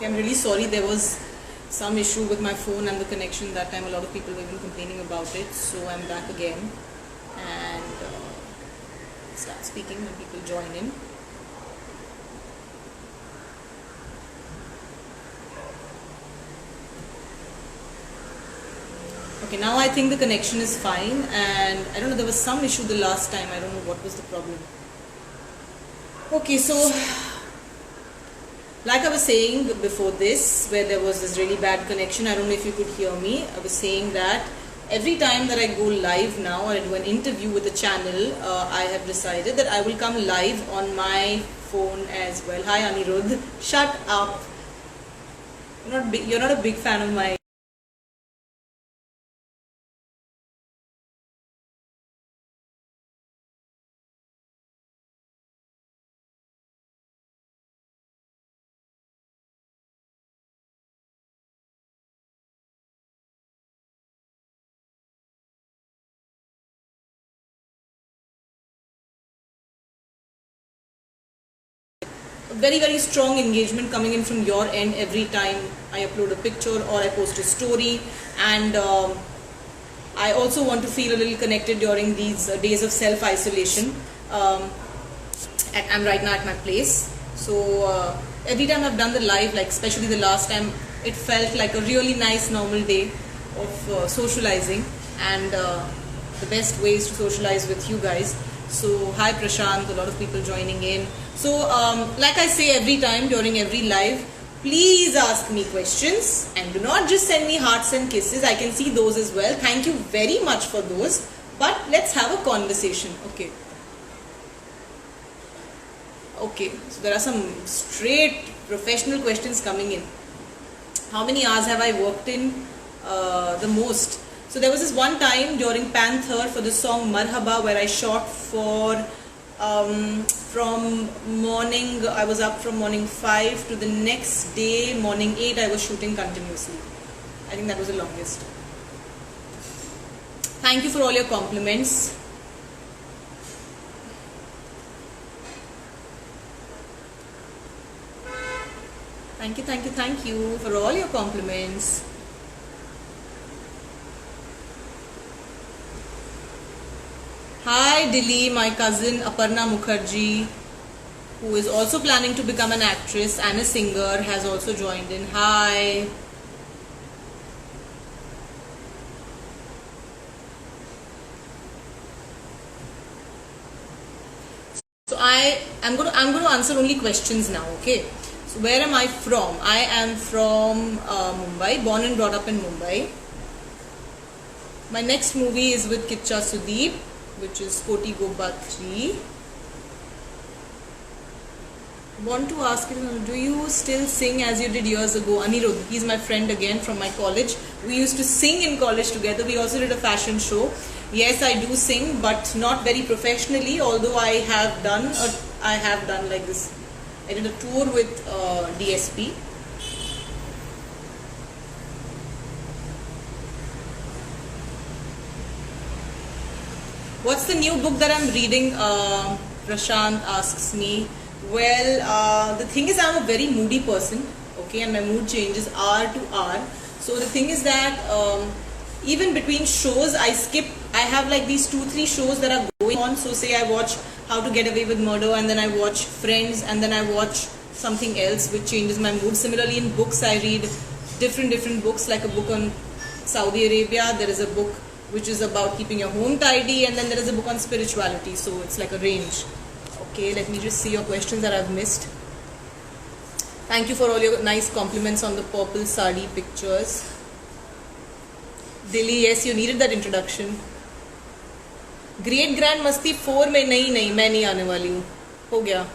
I'm really sorry, there was some issue with my phone and the connection that time. A lot of people were even complaining about it. So I'm back again and start speaking when people join in. Okay, now I think the connection is fine, and I don't know, there was some issue the last time. I don't know what was the problem. Okay, so like I was saying before this, where there was this really bad connection, I don't know if you could hear me. I was saying that every time that I go live now or I do an interview with a channel, I have decided that I will come live on my phone as well. Hi Anirudh, shut up. You're not a big fan of my very strong engagement coming in from your end every time I upload a picture or I post a story, and I also want to feel a little connected during these days of self-isolation. I'm right now at my place, so every time I've done the live, like especially the last time, it felt like a really nice normal day of socializing, and the best ways to socialize with you guys. So hi Prashant, a lot of people joining in. So like I say every time during every live, please ask me questions and do not just send me hearts and kisses. I can see those as well. Thank you very much for those. But let's have a conversation. Okay. Okay. So there are some straight professional questions coming in. How many hours have I worked in the most? So there was this one time during Panther for the song Marhaba where I shot for from morning, I was up from morning 5 to the next day morning 8 I was shooting continuously. I think that was the longest. Thank you for all your compliments. Thank you for all your compliments. Hi Dilly, my cousin Aparna Mukherjee, who is also planning to become an actress and a singer, has also joined in. Hi. So I'm going to answer only questions now, okay? So where am I from? I am from Mumbai, born and brought up in Mumbai. My next movie is with Kicha Sudeep, which is Koti Goba 3. Want to ask you, do you still sing as you did years ago? Anirudh, he's my friend again from my college. We used to sing in college together. We also did a fashion show. Yes, I do sing, but not very professionally, although I have done like this. I did a tour with DSP. What's the new book that I'm reading? Prashant asks me. Well, the thing is I'm a very moody person, okay, and my mood changes hour to hour. So the thing is that even between shows I skip. I have like these 2-3 shows that are going on. So say I watch How to Get Away with Murder, and then I watch Friends, and then I watch something else which changes my mood. Similarly in books I read different books, like a book on Saudi Arabia. There is a book which is about keeping your home tidy, and then there is a book on spirituality, so it's like a range. Okay, let me just see your questions that I've missed. Thank you for all your nice compliments on the purple sari pictures. Dilly, yes, you needed that introduction. Great Grand Masti 4 में नहीं मैं नहीं आने वाली हूँ, हो गया.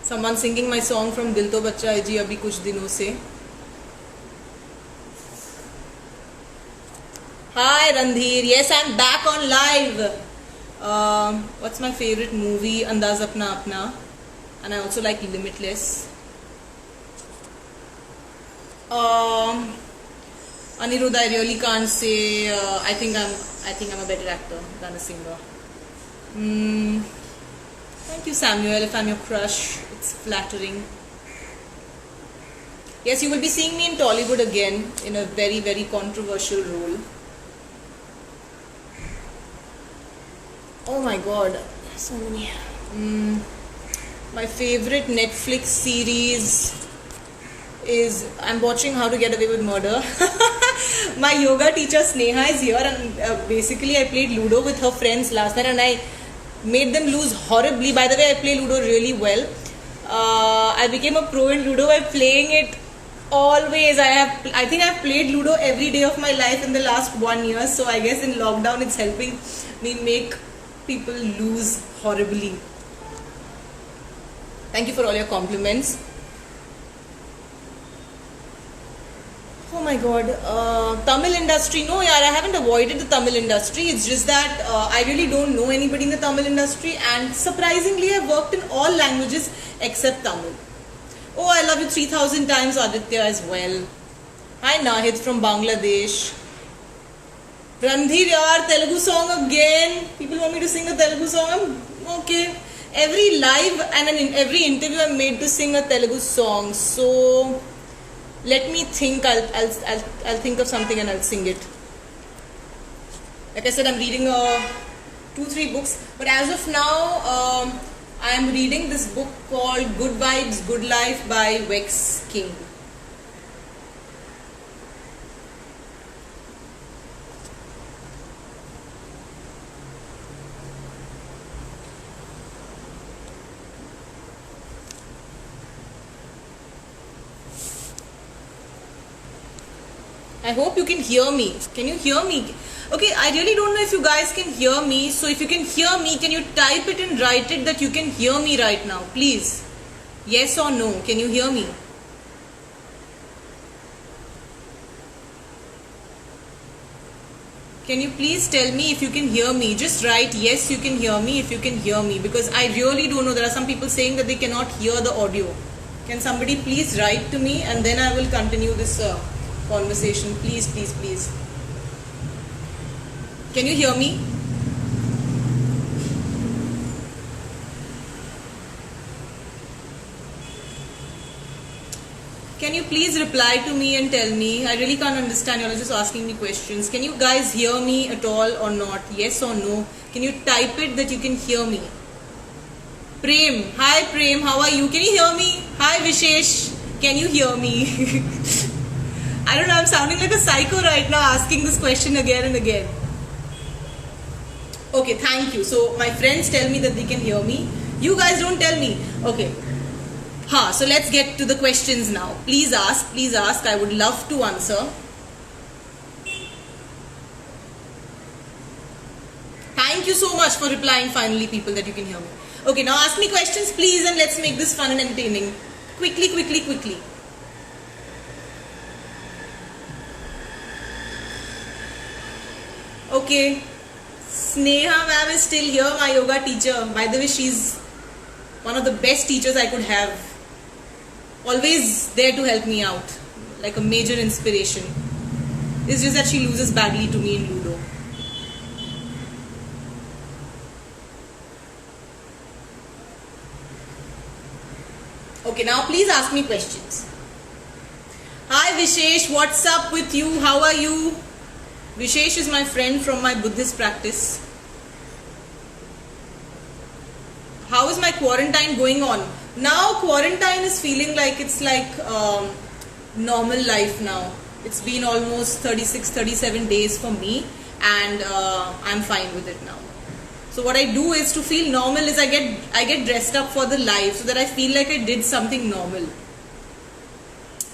Someone singing my song from Dil To Bachcha Hai Ji अभी कुछ दिनों से. Hi Randhir, yes, I'm back on live. What's my favorite movie? Andaz Apna Apna, and I also like Limitless. Anirudh, I really can't say. I think I'm a better actor than a singer. Mm, thank you, Samuel. If I'm your crush, it's flattering. Yes, you will be seeing me in Tollywood again in a very, very controversial role. Oh my god, so many. My favorite Netflix series is I'm watching How to Get Away with Murder. My yoga teacher Sneha is here, and basically I played Ludo with her friends last night and I made them lose horribly. By the way, I play Ludo really well. I became a pro in Ludo by playing it always. I think I've played Ludo every day of my life in the last 1 year, so I guess in lockdown it's helping me make people lose horribly. Thank you for all your compliments. Oh my god, Tamil industry. No, yaar, I haven't avoided the Tamil industry. It's just that I really don't know anybody in the Tamil industry, and surprisingly, I've worked in all languages except Tamil. Oh, I love you 3000 times, Aditya, as well. Hi, Nahid from Bangladesh. Randhir, yaar, Telugu song again. People want me to sing a Telugu song. Okay. Every live and in every interview, I'm made to sing a Telugu song. So let me think. I'll think of something and I'll sing it. Like I said, I'm reading 2-3 books, but as of now, I am reading this book called Good Vibes, Good Life by Vex King. I hope you can hear me. Can you hear me? Okay, I really don't know if you guys can hear me. So if you can hear me, can you type it and write it that you can hear me right now? Please. Yes or no? Can you hear me? Can you please tell me if you can hear me? Just write yes, you can hear me if you can hear me. Because I really don't know. There are some people saying that they cannot hear the audio. Can somebody please write to me and then I will continue this conversation. Please, please, please. Can you hear me? Can you please reply to me and tell me? I really can't understand. You're just asking me questions. Can you guys hear me at all or not? Yes or no? Can you type it that you can hear me? Prem. Hi Prem. How are you? Can you hear me? Hi Vishesh. Can you hear me? I don't know. I'm sounding like a psycho right now asking this question again and again. Okay, thank you. So my friends tell me that they can hear me. You guys don't tell me. Okay. So let's get to the questions now. Please ask, please ask. I would love to answer. Thank you so much for replying finally, people, that you can hear me. Okay, now ask me questions, please, and let's make this fun and entertaining. Quickly, quickly, quickly. Okay. Sneha ma'am is still here, my yoga teacher. By the way, she's one of the best teachers I could have. Always there to help me out. Like a major inspiration. It's just that she loses badly to me in Ludo. Okay, now please ask me questions. Hi Vishesh, what's up with you? How are you? Vishesh is my friend from my Buddhist practice. How is my quarantine going on? Now quarantine is feeling like it's like normal life now. It's been almost 36-37 days for me and I'm fine with it now. So what I do is to feel normal is I get dressed up for the live so that I feel like I did something normal.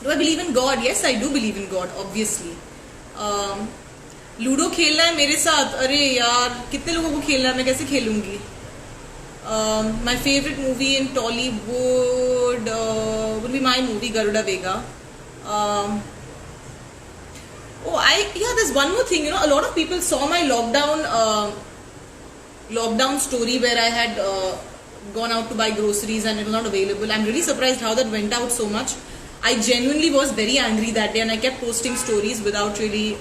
Do I believe in God? Yes, I do believe in God, obviously. Ludo खेलना है मेरे साथ. अरे यार कितने लोगों को खेलना है, मैं कैसे खेलूंगी? My favorite movie in Tollywood would be my movie Garuda Vega. There's one more thing. You know, a lot of people saw my lockdown story where I had gone out to buy groceries and it was not available. I'm really surprised how that went out so much. I genuinely was very angry that day and I kept posting stories without really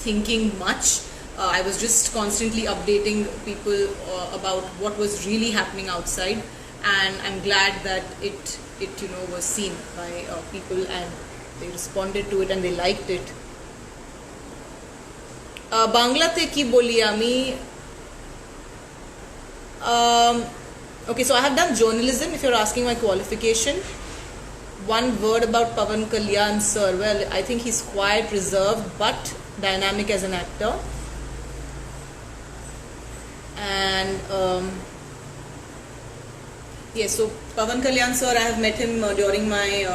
thinking much. I was just constantly updating people about what was really happening outside, and I'm glad that it was seen by people, and they responded to it and they liked it. Banglate ki boli ami. Okay, so I have done journalism, if you're asking my qualification. One word about Pawan Kalyan sir. Well, I think he's quiet, reserved, but dynamic as an actor. And yes, so Pawan Kalyan sir, I have met him during my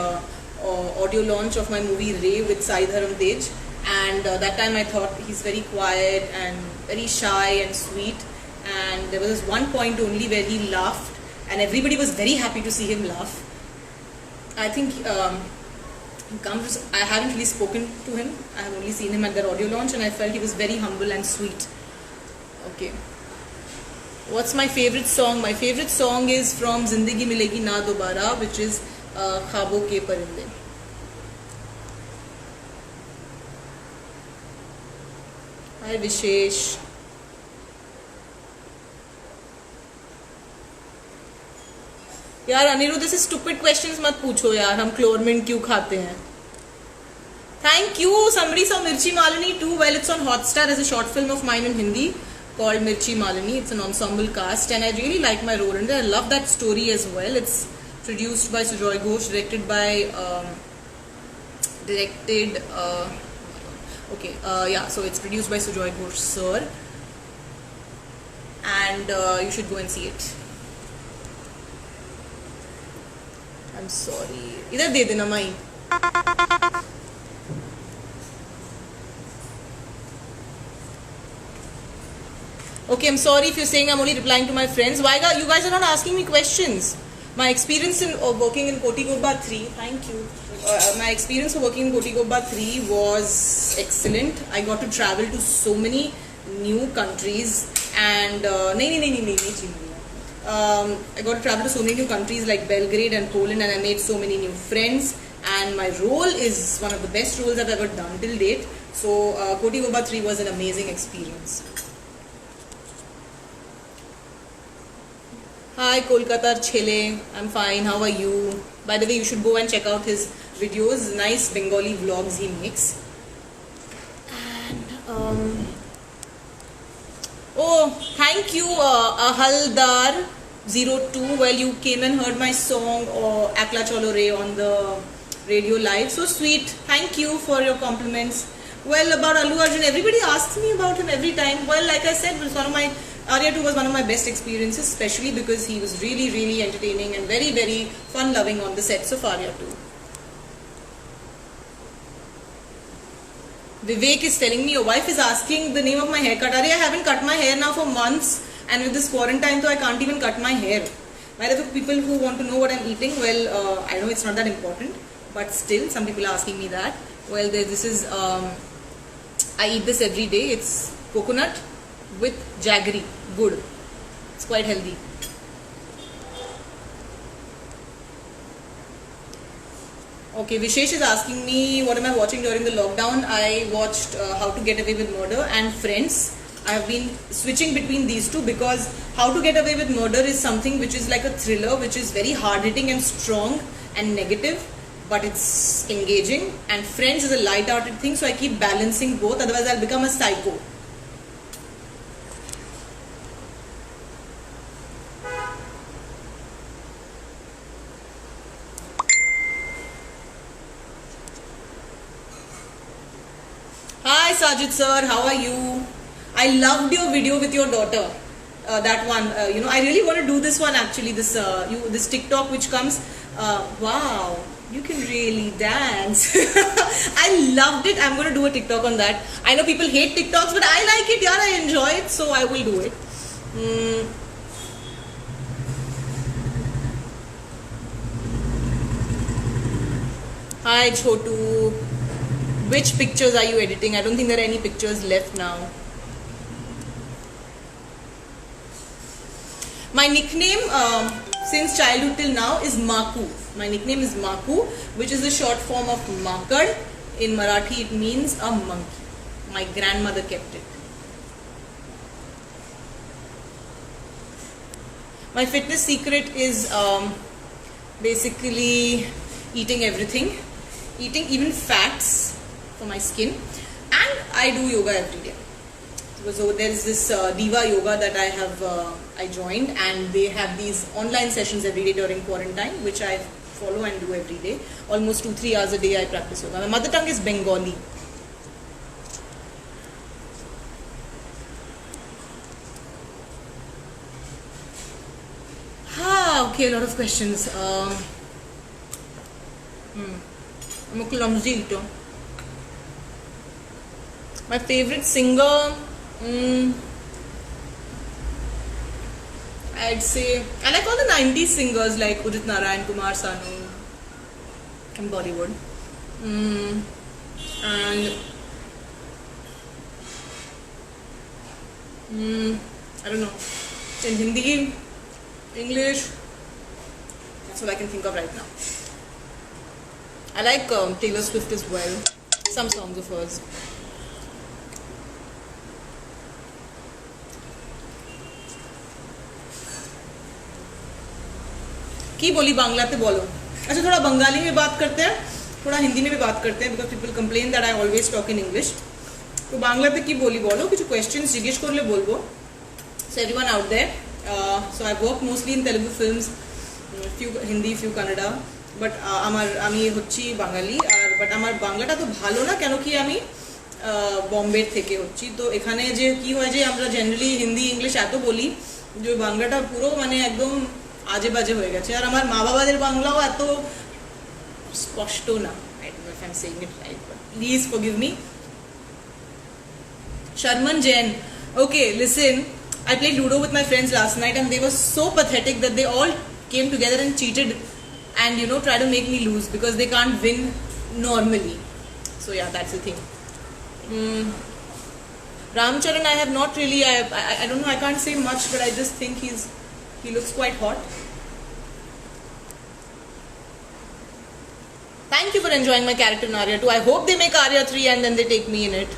audio launch of my movie Ray with Sai Dharam Tej, and that time I thought he's very quiet and very shy and sweet, and there was this one point only where he laughed and everybody was very happy to see him laugh. I think I haven't really spoken to him, I have only seen him at their audio launch, and I felt he was very humble and sweet. Okay, what's my favorite song? My favorite song is from Zindagi Milegi Na Dobara, which is Khwabon Ke Parinde. Hi Vishesh. यार अनिरुद्ध, जैसे stupid questions मत पूछो यार, हम क्लोरमिंट क्यों खाते हैं. Thank you. Somebody saw Mirchi Malini too. Well, it's on Hotstar as a short film of mine in Hindi called Mirchi Malini. It's an ensemble cast, and I really like my role in it. I love that story as well. It's produced by Sujoy Ghosh, directed by so it's produced by Sujoy Ghosh sir, and you should go and see it. I'm sorry. इधर दे देना माई. Okay, I'm sorry if you're saying I'm only replying to my friends. Why you guys are not asking me questions? My experience in working in Koti Gobba 3. Thank you. My experience of working in Koti Gobba 3 was excellent. I got to travel to so many new countries, and I got to travel to so many new countries like Belgrade and Poland, and I made so many new friends, and my role is one of the best roles I've ever done till date. So Koti Gobba 3 was an amazing experience. Hi Kolkata Chele, I'm fine, how are you? By the way, you should go and check out his videos, nice Bengali vlogs he makes. And oh, thank you Ahaldar02. Well, you came and heard my song Akla Cholo Re on the radio live. So sweet. Thank you for your compliments. Well, about Allu Arjun, everybody asks me about him every time. Well, like I said, it was Arya 2 was one of my best experiences, especially because he was really, really entertaining and very, very fun-loving on the sets of Arya 2. Vivek is telling me your wife is asking the name of my haircut. Arya, I haven't cut my hair now for months, and with this quarantine, so I can't even cut my hair. By the way, people who want to know what I'm eating, well, I know it's not that important, but still, some people are asking me that. Well, this is, I eat this every day. It's coconut with jaggery, good. It's quite healthy. Okay, Vishesh is asking me what am I watching during the lockdown. I watched How to Get Away with Murder and Friends. I have been switching between these two because How to Get Away with Murder is something which is like a thriller, which is very hard-hitting and strong and negative, but it's engaging. And Friends is a light-hearted thing, so I keep balancing both, otherwise I'll become a psycho. Hi Sajid sir, how are you? I loved your video with your daughter. That one, I really want to do this one actually. This TikTok which comes. Wow, you can really dance. I loved it. I'm going to do a TikTok on that. I know people hate TikToks, but I like it. Yeah, I enjoy it, so I will do it. Hi Chotu. Which pictures are you editing? I don't think there are any pictures left now. My nickname since childhood till now is Maku. My nickname is Maku, which is the short form of Makad. In Marathi, it means a monkey. My grandmother kept it. My fitness secret is basically eating everything, eating even fats for my skin, and I do yoga every day. So there is this Diva Yoga that I joined, and they have these online sessions every day during quarantine, which I follow and do every day. Almost 2-3 hours a day I practice yoga. My mother tongue is Bengali. Okay, a lot of questions. I'm a clumsy eater. My favorite singer, I'd say I like all the 90s singers like Udit Narayan, Kumar Sanu, and Bollywood. And I don't know, in Hindi, English, that's all I can think of right now. I like Taylor Swift as well, some songs of hers. की बोली बांग्लाते बोलो. अच्छा, थोड़ा बंगाली में बात करते हैं, थोड़ा हिंदी में भी बात करते हैं, because people complain that I always talk in English. तो बांग्लाते की बोली बोलो, কিছু কোয়েশ্চেন জিজ্ঞেস করলে বলবো. So everyone out there, so I work mostly in Telugu films, few Hindi, few Kannada, but আমি হচ্ছি বাঙালি, আর বাট আমার বাংলাটা তো ভালো না, কেন কি আমি বম্বের থেকে হচ্ছি. তো এখানে যে কি হয় যে আমরা জেনারেলি হিন্দি ইংলিশ এত বলি যে বাংলাটা পুরো মানে একদম আজে বাজে হয়ে গেছে. আর আমার মা বাবাদের বাংলাও এত স্পষ্ট না. I don't know if I'm saying it right, but please forgive me. Sharman Jain. Okay, listen, I played Ludo with my friends last night and they were so pathetic that they all came together and cheated and tried to make me lose because they can't win normally. So yeah, that's the thing. Ramcharan, I have not really, I don't know, I can't say much, but I just think he looks quite hot. Thank you for enjoying my character in Arya 2. I hope they make Arya 3 and then they take me in it.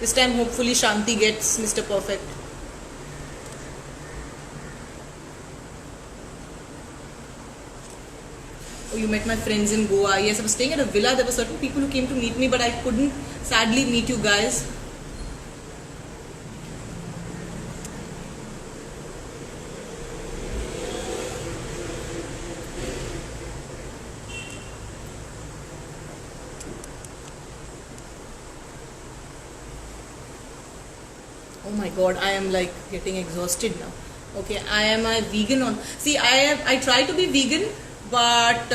This time hopefully Shanti gets Mr. Perfect. Oh, you met my friends in Goa. Yes, I was staying at a villa. There were certain people who came to meet me, but I couldn't sadly meet you guys. Oh my god, I am like getting exhausted now. Okay, I am a vegan on. See, I try to be vegan, but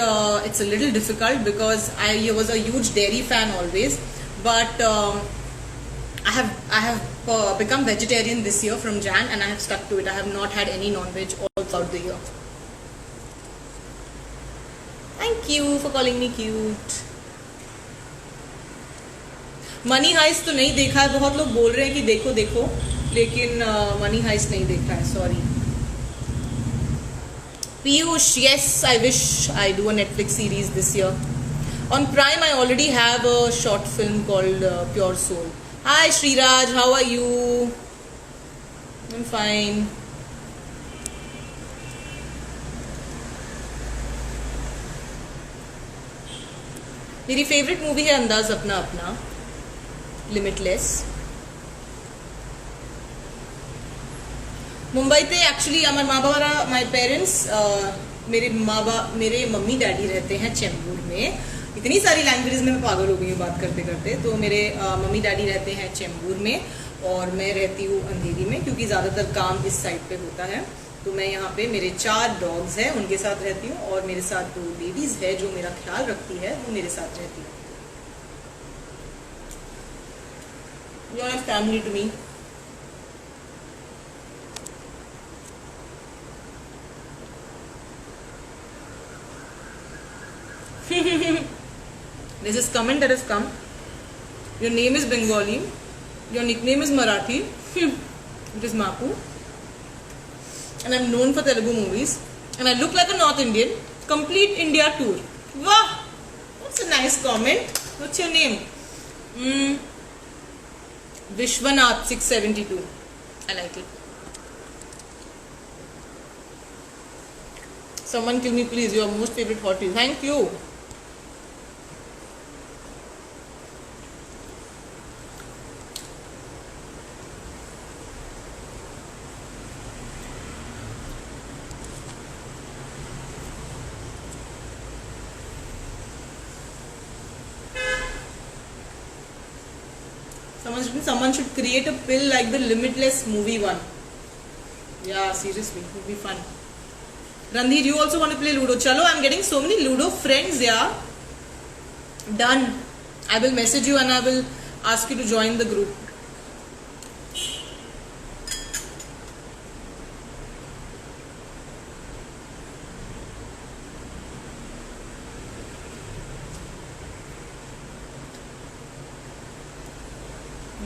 it's a little difficult because I was a huge dairy fan always. But I have become vegetarian this year from Jan, and I have stuck to it. I have not had any non-veg all throughout the year. Thank you for calling me cute. Money Heist तो नहीं देखा है. बहुत लोग बोल रहे हैं कि देखो देखो, लेकिन मनी हाइस्ट नहीं देखा है. Sorry. Piyush, yes, I wish I do a Netflix series this year. On Prime, I already have a short film called Pure Soul. Hi Shriraj, how are you? I'm fine. मेरी favourite movie है अंदाज अपना अपना, limitless. मुंबईते actually আমার মা বাবারা, my parents, मेरे mummy daddy रहते हैं चेंबूर में. इतनी सारी लैंग्वेजेस में मैं पागल हो गई हूँ बात करते करते. तो मेरे मम्मी डैडी रहते हैं चेंबूर में और मैं रहती हूँ अंधेरी में, क्योंकि ज़्यादातर काम इस साइड पे होता है. तो मैं यहाँ पे, मेरे 4 डॉग्स हैं, उनके साथ रहती हूँ, और मेरे साथ 2 लेडीज़ है जो मेरा ख्याल रखती है, वो मेरे साथ रहती है. You are a family to me. There's this comment that has come. Your name is Bengali. Your nickname is Marathi. It is Mapu. And I'm known for Telugu movies. And I look like a North Indian. Complete India tour. Wow! That's a nice comment. What's your name? Vishwanath 672. I like it. Someone kill me, please. Your most favorite hottie. Thank you. Someone should create a pill like the Limitless movie one. Yeah, seriously, it would be fun. Randhir, you also want to play Ludo? Chalo, I'm getting so many Ludo friends, yeah. Done. I will message you and I will ask you to join the group.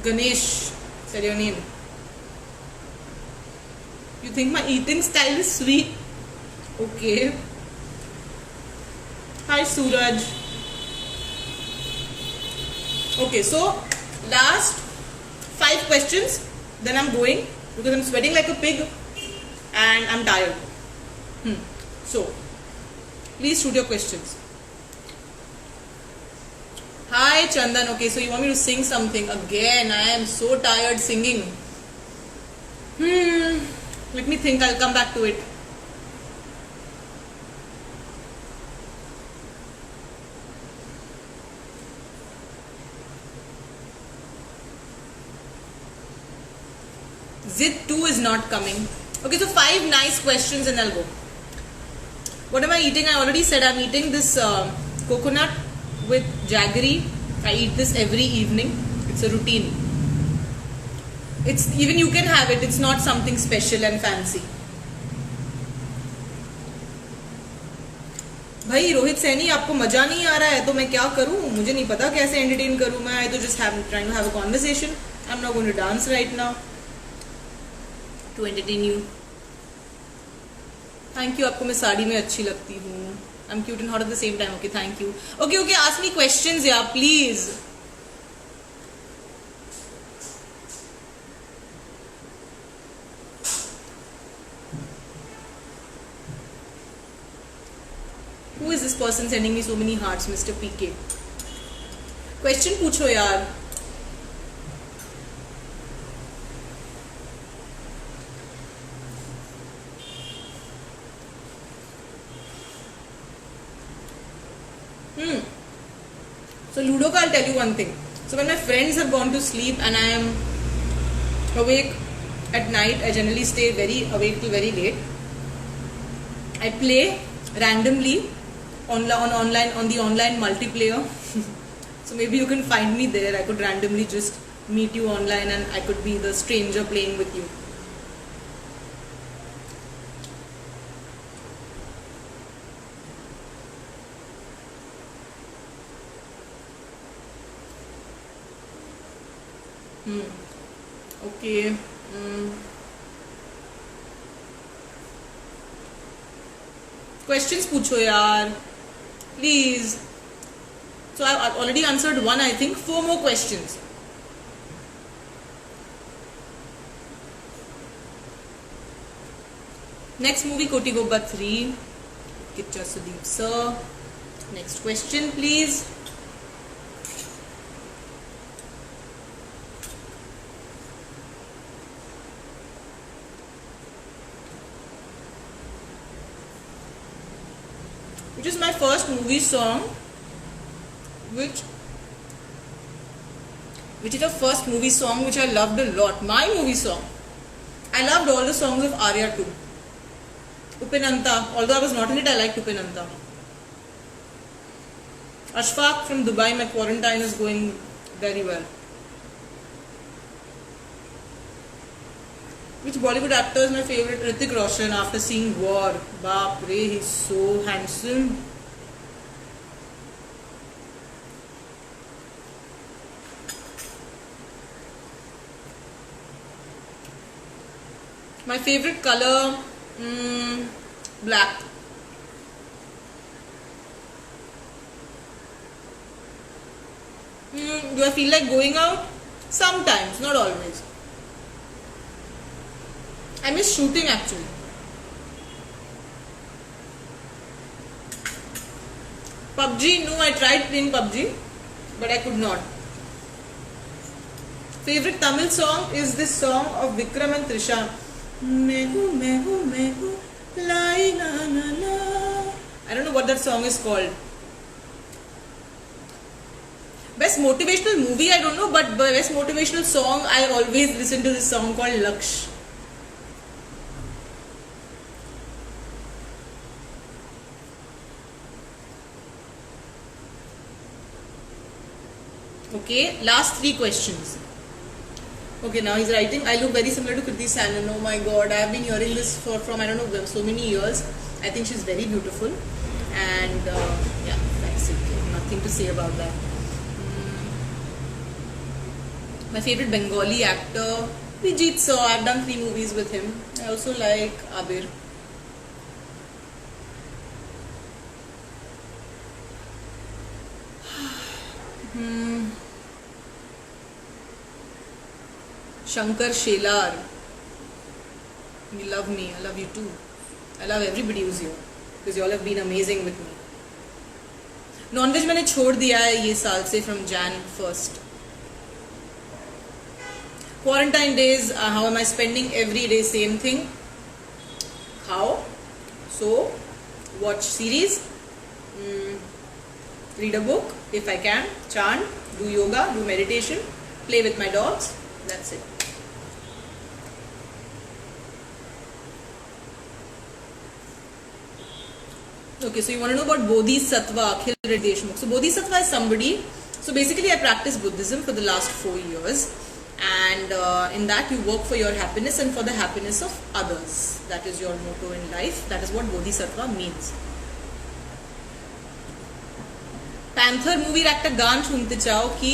Ganesh, said your name. You think my eating style is sweet? Okay. Hi Suraj. Okay, so last 5 questions, then I'm going because I'm sweating like a pig and I'm tired. So, please shoot your questions. Hi Chandan. Okay, so you want me to sing something again? I am so tired singing. Let me think. I'll come back to it. Zid 2 is not coming. Okay, so 5 nice questions and I'll go. What am I eating? I already said I'm eating this coconut with jaggery. I eat this every evening. It's a routine. It's even you can have it. It's not something special and fancy. भाई रोहित सैनी आपको मजा नहीं आ रहा है तो मैं क्या करूं? मुझे नहीं पता कैसे एंटरटेन करूं मैं. I just trying to have a conversation. I'm not going to dance right now to entertain you. Thank you. आपको मैं साड़ी में अच्छी लगती हूँ. I'm cute and hot at the same time. Okay, thank you. Okay, ask me questions, yeah, please. Who is this person sending me so many hearts, Mr. PK? Question पूछो यार. So Ludo, I'll tell you one thing. So when my friends have gone to sleep and I am awake at night, I generally stay very awake till very late. I play randomly on the online multiplayer. So maybe you can find me there. I could randomly just meet you online and I could be the stranger playing with you. Okay. Questions पूछो यार, please. So I've already answered one. I think 4 more questions. Next movie Koti Gobba 3. Kitcha Sudeep sir. Next question, please. Which is my first movie song, which is the first movie song which I loved a lot. My movie song. I loved all the songs of Arya too. Upinanta, although I was not in it, I liked Upinanta. Ashfaq from Dubai, my quarantine is going very well. Which Bollywood actor is my favorite? Hrithik Roshan. After seeing War, baap re, he's so handsome. My favorite color, black. Do I feel like going out? Sometimes, not always. I miss shooting actually. PUBG, no, I tried playing PUBG, but I could not. Favorite Tamil song is this song of Vikram and Trisha. Mehu, lai na na na. I don't know what that song is called. Best motivational movie, I don't know, but best motivational song, I always listen to this song called Laksh. Okay, last 3 questions. Okay, now he's writing, I look very similar to Kriti Sanon. Oh my god, I have been hearing this from I don't know, so many years. I think she's very beautiful. And yeah, that's it. Nothing to say about that. My favorite Bengali actor, Vijit Sir. I've done 3 movies with him. I also like Abir. Shankar Shelar. You love me. I love you too. I love everybody who's here. Because you all have been amazing with me. Non-veg मैंने छोड़ दिया है ये साल से from Jan 1st. Quarantine days, how am I spending? Every day same thing. Khao, so watch series, read a book if I can, chant, do yoga, do meditation, play with my dogs. That's it. Okay, so you want to know about Bodhisattva, Akhil Reddy Deshmukh. So Bodhisattva is somebody, so basically I practice Buddhism for the last 4 years. And in that you work for your happiness and for the happiness of others. That is your motto in life. That is what Bodhisattva means. Panther movie একটা গান শুনতে চাও কি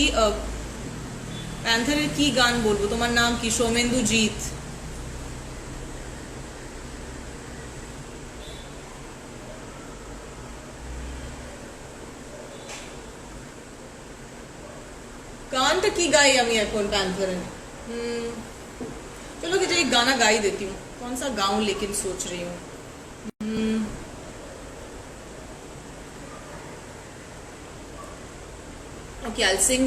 প্যান্থারের কি গান বলবো তোমার নাম কি সৌমেন্দু জিৎ गानটা কি गाई আমি এখন पैंथर चलो कि एक गाना गा ही देती हूँ कौन सा गाऊं लेकिन सोच रही हूँ okay, I'll sing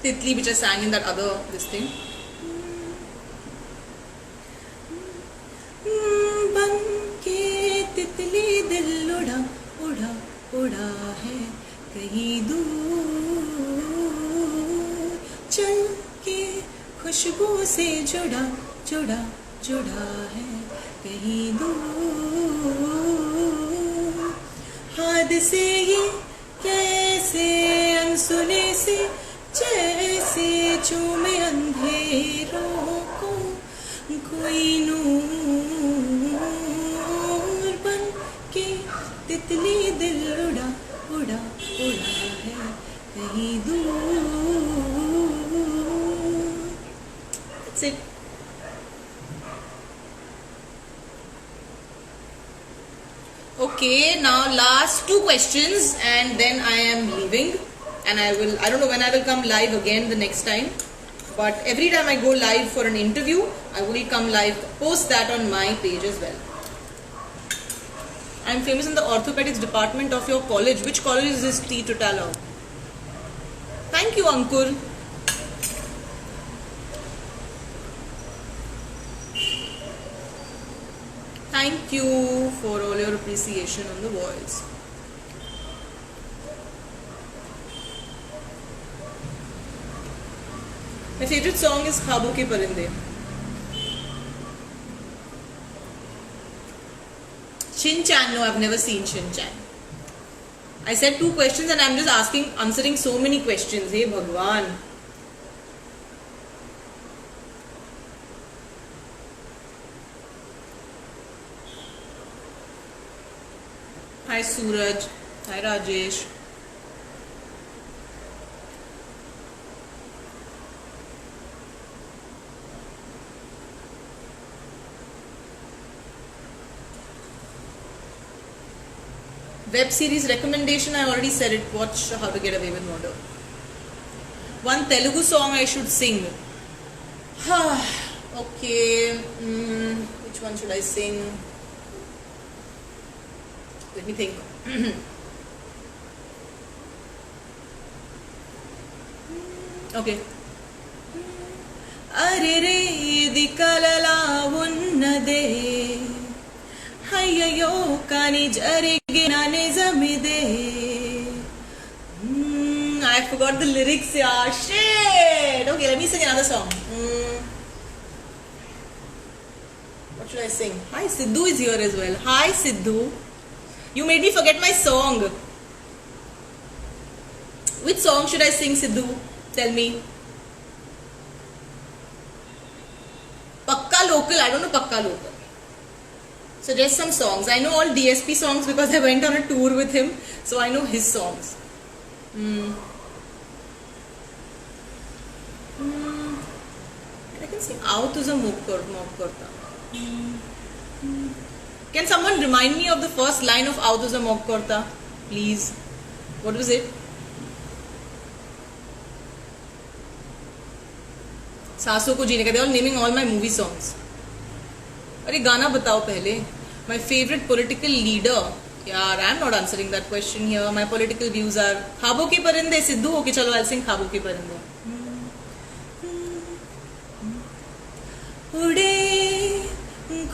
Titli which I sang in that other this thing. बन के तितली दिल उड़ा उड़ा उड़ा है कहीं दूर चल के खुशबू से जुड़ा जुड़ा जुड़ा है कहीं दूर हादसे ये कैसे अनसुने से जैसे चूमे अंधेरों को कोई नूर बन के तितली दिल उड़ा उड़ा उड़ा है कहीं दूर. That's it. Okay, now last 2 questions and then I am leaving and I don't know when I will come live again the next time, but every time I go live for an interview I will come live, post that on my page as well. I am famous in the orthopedics department of your college. Which college is this, T. Totalo? Thank you, Ankur. Thank you for all your appreciation on the voice. My favorite song is Khabo Ke Parinde. Shin Chan, no, I've never seen Shin Chan. I said 2 questions and I'm just answering so many questions. Hey Bhagwan. Hi Suraj. Hi Rajesh. Web series recommendation, I already said it. Watch How to Get Away with Murder. One Telugu song I should sing. Okay. Which one should I sing? Let me think. Okay. Arere idi kalala unnade hayyo kani jarige na nizamide. I forgot the lyrics, yeah. Shit. Okay, let me sing another song. What should I sing? Hi, Sidhu is here as well. Hi, Sidhu. You made me forget my song. Which song should I sing, Sidhu? Tell me. Pakka Local. I don't know Pakka Local. Suggest some songs. I know all DSP songs because I went on a tour with him. So I know his songs. I can sing Aao Tujha Mook Karta. Can someone remind me of the first line of Aao Tujha Mook Karta? Please. What was it? सासों को जीने का. They all naming all my movie songs. अरे गाना बताओ पहले. My favorite political leader. यार, I am not answering that question here. My political views are ख्वाबों के परिंदे. सिद्धू हो के चलो, I'll sing ख्वाबों के परिंदे. उड़े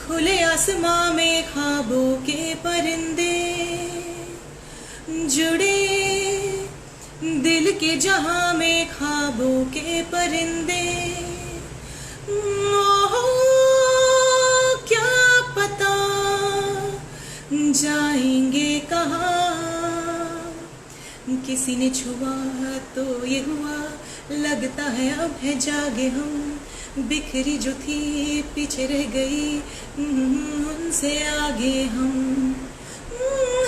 खुले आसमां में ख्वाबों के परिंदे, जुड़े दिल के जहां में ख्वाबों के परिंदे. क्या पता जाएंगे कहाँ. किसी ने छुआ तो ये हुआ, लगता है अब है जागे हम. बिखरी जो थी पीछे रह गई, उनसे आगे हम.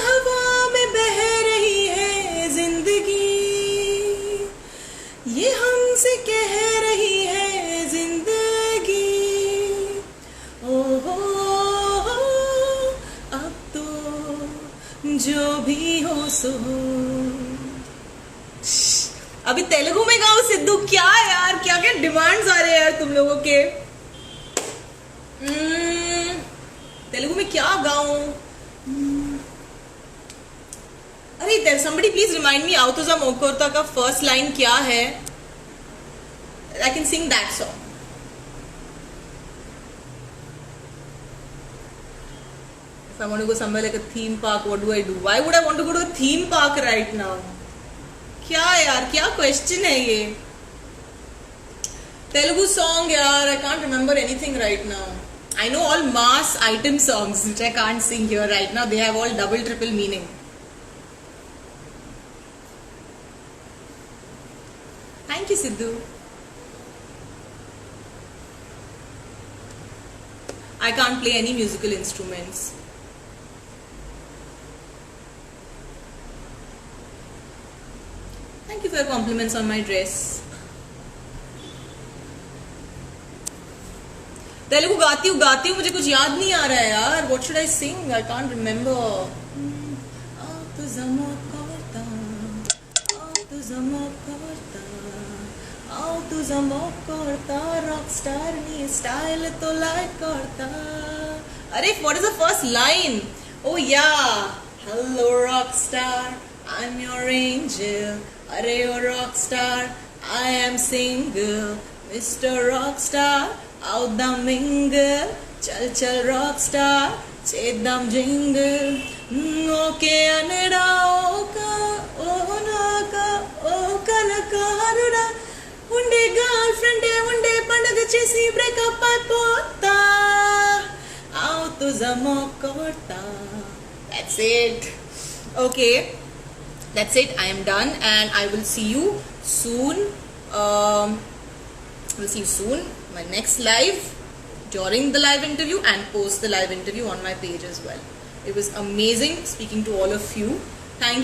हवा में बह रही है जिंदगी, ये हमसे कह रही है जिंदगी. ओहो अब तो जो भी हो सो. अभी तेलुगु में गाओ सिद्धू. क्या यार, क्या क्या डिमांड्स आ रहे हैं यार तुम लोगों के. तेलुगु में क्या गाऊं. अरे somebody please remind me Aao Tujha Mook Karta का फर्स्ट लाइन क्या है. I can sing that song. If I want to go somewhere like a theme park, what do I do? Why would I want to go to a theme park right now? क्या यार, क्या question है ये. Telugu song यार, I can't remember anything right now. I know all mass item songs which I can't sing here right now. They have all double triple meaning. Thank you, Sidhu. I can't play any musical instruments. Thank you for your compliments on my dress. Telugu गाती हूँ, मुझे कुछ याद नहीं आ रहा है यार. What should I sing? I can't remember. Aao Tujha Mook Karta, Aao Tujha Mook Karta, Aao Tujha Mook Karta, rockstar ni style to like karta. अरे, what is the first line? Oh yeah, hello rockstar, I'm your angel. अरे ओ rockstar, I am single. Mr. Rockstar, out the mingle. चल चल rockstar, చేద్దాం jingle. Okay అనడా ఓకా ఓ నాకా ఓ కలకారుడా, ఉండే girl ఫ్రెండే ఉండే పండగ చేసి బ్రేకప్ అయిపోతా. Aao Tujha Mook Karta. That's it. Okay. That's it. I am done, and I will see you soon. We'll see you soon. My next live, during the live interview and post the live interview on my page as well. It was amazing speaking to all of you. Thank you.